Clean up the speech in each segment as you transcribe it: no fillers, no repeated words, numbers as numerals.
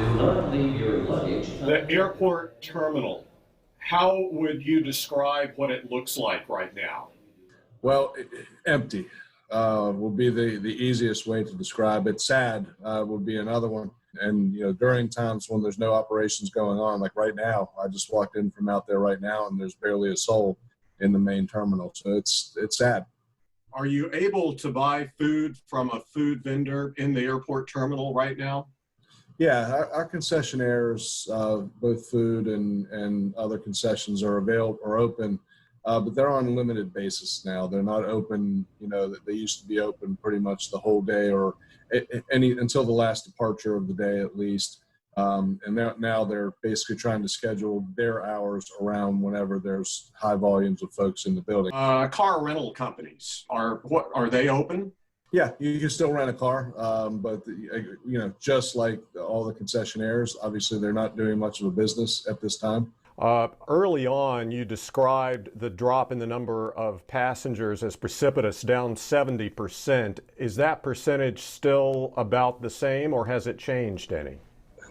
Do not leave your luggage The unattended. airport terminal, how would you describe what it looks like right now? Well, empty would be the easiest way to describe it. Sad would be another one. And during times when there's no operations going on, like right now, I just walked in from out there right now, and there's barely a soul in the main terminal. So it's sad. Are you able to buy food from a food vendor in the airport terminal right now? Yeah, our concessionaires, both food and other concessions, are available or open, but they're on a limited basis now. They're not open. They used to be open pretty much the whole day, or any until the last departure of the day at least. And now they're basically trying to schedule their hours around whenever there's high volumes of folks in the building. Car rental companies, are they open? Yeah, you can still rent a car, but just like all the concessionaires, obviously they're not doing much of a business at this time. Early on, you described the drop in the number of passengers as precipitous, down 70%. Is that percentage still about the same, or has it changed any?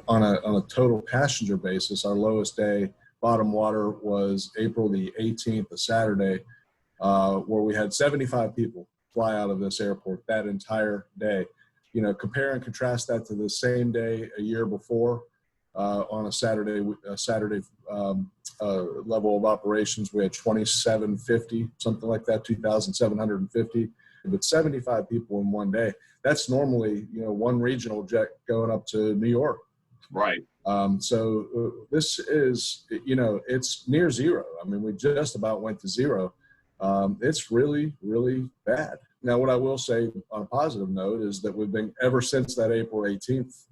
On a total passenger basis, our lowest day, bottom water, was April the 18th, a Saturday, where we had 75 people fly out of this airport that entire day. Compare and contrast that to the same day a year before, on a Saturday level of operations, we had 2,750, something like that, 2,750. But 75 people in one day, that's normally, one regional jet going up to New York. Right. This is, it's near zero. I mean, we just about went to zero. It's really, really bad. Now, what I will say on a positive note is that we've been, ever since that April 18th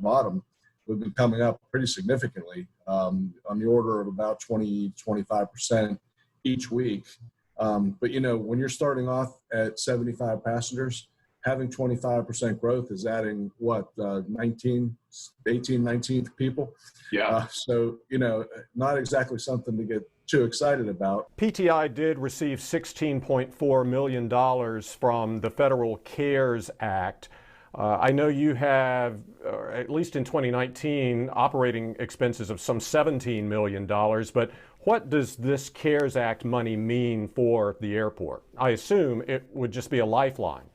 bottom, we've been coming up pretty significantly, on the order of about 20-25% each week. But when you're starting off at 75 passengers, having 25% growth is adding 19 people. Yeah. Not exactly something to get too excited about. PTI did receive $16.4 million from the Federal CARES Act. I know you have, at least in 2019, operating expenses of some $17 million, but what does this CARES Act money mean for the airport? I assume it would just be a lifeline.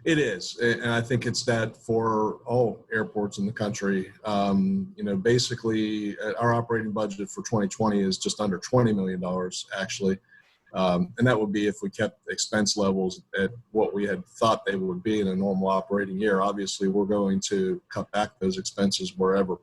It is, and I think it's that for all airports in the country. Basically, our operating budget for 2020 is just under $20 million, actually. And that would be if we kept expense levels at what we had thought they would be in a normal operating year. Obviously, we're going to cut back those expenses wherever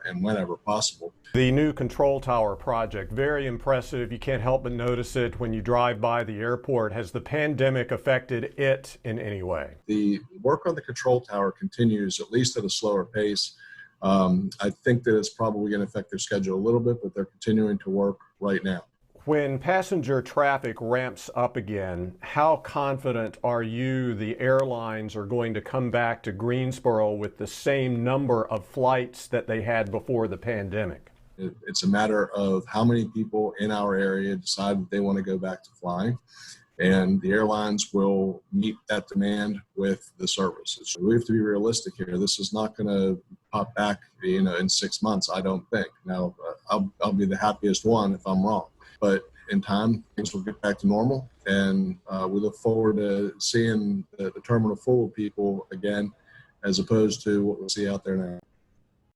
and whenever possible. The new control tower project, very impressive. You can't help but notice it when you drive by the airport. Has the pandemic affected it in any way? The work on the control tower continues, at least at a slower pace. I think that it's probably going to affect their schedule a little bit, but they're continuing to work right now. When passenger traffic ramps up again, how confident are you the airlines are going to come back to Greensboro with the same number of flights that they had before the pandemic? It's a matter of how many people in our area decide that they want to go back to flying, and the airlines will meet that demand with the services. We have to be realistic here. This is not going to pop back, in 6 months, I don't think. Now, I'll be the happiest one if I'm wrong. But in time, things will get back to normal, and we look forward to seeing the terminal full of people again, as opposed to what we see out there now.